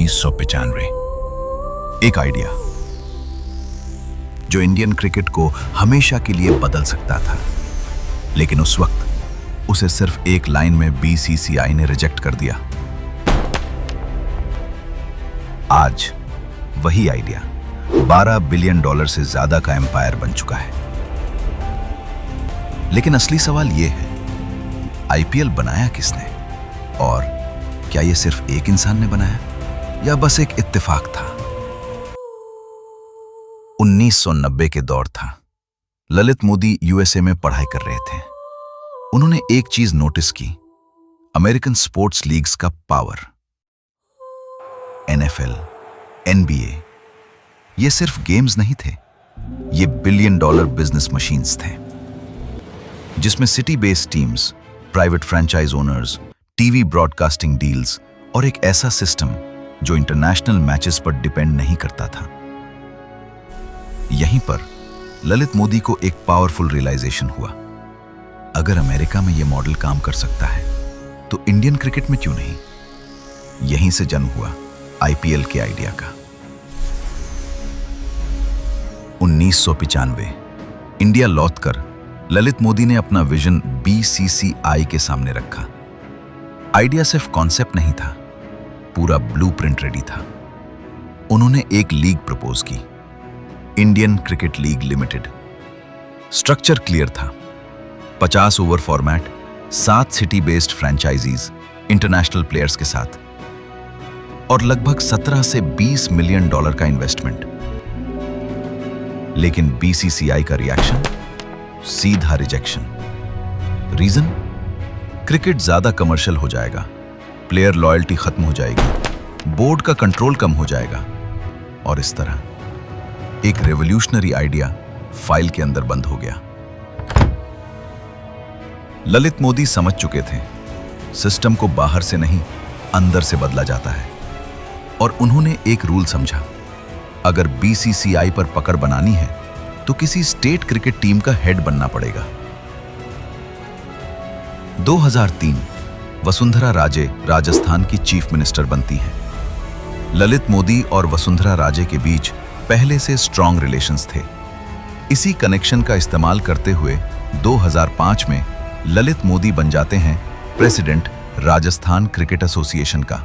1995। एक आइडिया जो Indian cricket को हमेशा के लिए बदल सकता था, लेकिन उस वक्त उसे सिर्फ एक लाइन में बीसीसीआई ने रिजेक्ट कर दिया। आज वही आइडिया $12 बिलियन से ज्यादा का एम्पायर बन चुका है। लेकिन असली सवाल यह है, आईपीएल बनाया किसने? और क्या यह सिर्फ एक इंसान ने बनाया या बस एक इत्तेफाक था? 1990 के दौर था। ललित मोदी यूएसए में पढ़ाई कर रहे थे। उन्होंने एक चीज नोटिस की, अमेरिकन स्पोर्ट्स लीग्स का पावर। एनएफएल, एनबीए, ये सिर्फ गेम्स नहीं थे, ये $1 बिलियन बिजनेस मशीन्स थे, जिसमें city based teams, private franchise owners, TV broadcasting deals और एक ऐसा सिस्टम जो इंटरनेशनल मैचेस पर डिपेंड नहीं करता था। यहीं पर ललित मोदी को एक पावरफुल रियलाइजेशन हुआ, अगर अमेरिका में यह मॉडल काम कर सकता है तो इंडियन क्रिकेट में क्यों नहीं? यहीं से जन्म हुआ आईपीएल के आइडिया का। 1995 इंडिया लौटकर ललित मोदी ने अपना विजन बीसीसीआई के सामने रखा। आइडिया सिर्फ कॉन्सेप्ट नहीं था, पूरा ब्लूप्रिंट रेडी था। उन्होंने एक लीग प्रपोज की, Indian cricket league limited. Structure clear था, 50 over format, 7 city based franchises international players के साथ, और लगभग $17 से $20 मिलियन का इन्वेस्टमेंट। लेकिन बीसीसीआई का रिएक्शन सीधा रिजेक्शन। रीजन? क्रिकेट ज्यादा कमर्शियल हो जाएगा, प्लेयर लॉयल्टी खत्म हो जाएगी, बोर्ड का कंट्रोल कम हो जाएगा। और इस तरह एक रेवोल्यूशनरी आइडिया फाइल के अंदर बंद हो गया। ललित मोदी समझ चुके थे, सिस्टम को बाहर से नहीं अंदर से बदला जाता है। और उन्होंने एक रूल समझा, अगर बीसीसीआई पर पकड़ बनानी है तो किसी स्टेट क्रिकेट टीम का हेड बनना पड़ेगा। 2003 वसुंधरा राजे राजस्थान की चीफ मिनिस्टर बनती हैं। ललित मोदी और वसुंधरा राजे के बीच पहले से स्ट्रॉन्ग रिलेशंस थे। इसी कनेक्शन का इस्तेमाल करते हुए 2005 में ललित मोदी बन जाते हैं प्रेसिडेंट राजस्थान क्रिकेट एसोसिएशन का।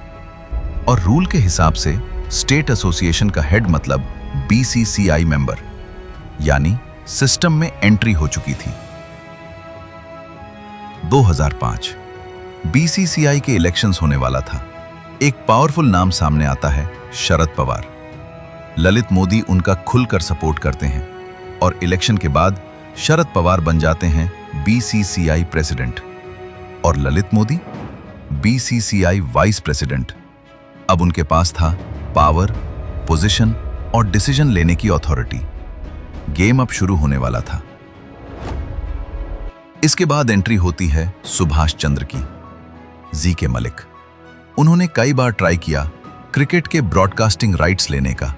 और रूल के हिसाब से स्टेट एसोसिएशन का हेड मतलब बीसीसीआई मेंबर, यानी सिस्टम में एंट्री हो चुकी थी। 2005 बीसीसीआई के इलेक्शंस होने वाला था। एक पावरफुल नाम सामने आता है, शरद पवार। ललित मोदी उनका खुलकर सपोर्ट करते हैं और इलेक्शन के बाद शरद पवार बन जाते हैं बीसीसीआई प्रेसिडेंट और Lalit Modi BCCI vice president. अब उनके पास था पावर, पोजीशन और डिसीजन लेने की अथॉरिटी। गेम अब शुरू होने वाला था। इसके बाद एंट्री होती है सुभाष चंद्र की, जी के मलिक। उन्होंने कई बार ट्राई किया क्रिकेट के ब्रॉडकास्टिंग राइट्स लेने का,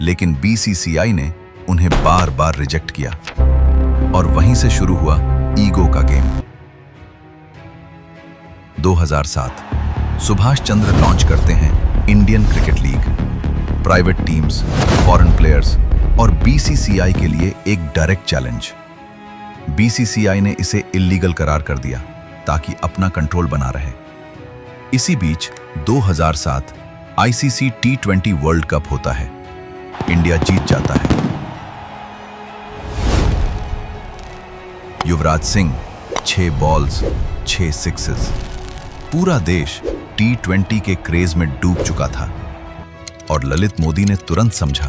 लेकिन बीसीसीआई ने उन्हें बार बार रिजेक्ट किया और वहीं से शुरू हुआ ईगो का गेम। 2007 सुभाष चंद्र लॉन्च करते हैं Indian cricket league. Private teams, foreign players और बीसीसीआई के लिए एक डायरेक्ट चैलेंज। बीसीसीआई ने इसे इल्लीगल करार कर दिया ताकि अपना कंट्रोल बना रहे। इसी बीच 2007 आईसीसी T20 वर्ल्ड कप होता है। इंडिया जीत जाता है। Yuvraj Singh 6 balls 6 sixes. पूरा देश T20 के क्रेज में डूब चुका था और ललित मोदी ने तुरंत समझा,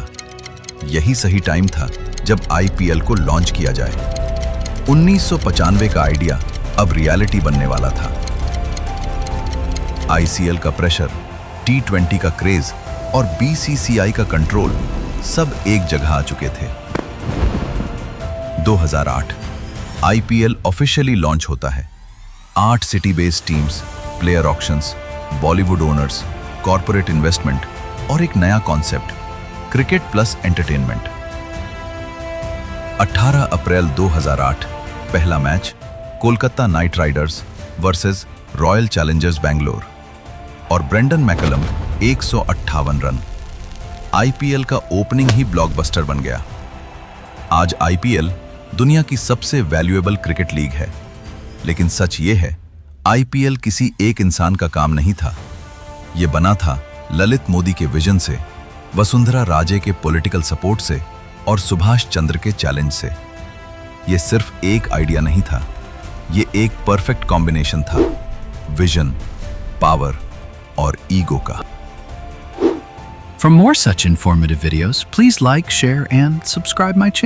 यही सही टाइम था जब आईपीएल को लॉन्च किया जाए। 1995 का आइडिया अब रियलिटी बनने वाला था। आईसीएल का प्रेशर, T20 का क्रेज और बीसीसीआई का कंट्रोल सब एक जगह आ चुके थे। 2008 आईपीएल ऑफिशियली लॉन्च होता है। 8 city based teams, player auctions, Bollywood owners, corporate investment और एक नया कॉन्सेप्ट, क्रिकेट प्लस एंटरटेनमेंट। 18 अप्रैल 2008 पहला match Kolkata night Riders versus royal Challengers Bangalore और ब्रेंडन मैकलम 158 रन। आईपीएल का ओपनिंग ही ब्लॉकबस्टर बन गया। आज आईपीएल दुनिया की सबसे वैल्यूएबल क्रिकेट लीग है, लेकिन सच ये है, आईपीएल किसी एक इंसान का काम नहीं था। ये बना था ललित मोदी के विजन से, वसुंधरा राजे के पॉलिटिकल सपोर्ट से और सुभाष चंद्र के चैलेंज से। ये सिर्फ एक आइडिया नहीं था, ये एक परफेक्ट कॉम्बिनेशन था विजन, पावर और ईगो का। For more such informative videos, please like, share, and subscribe my channel.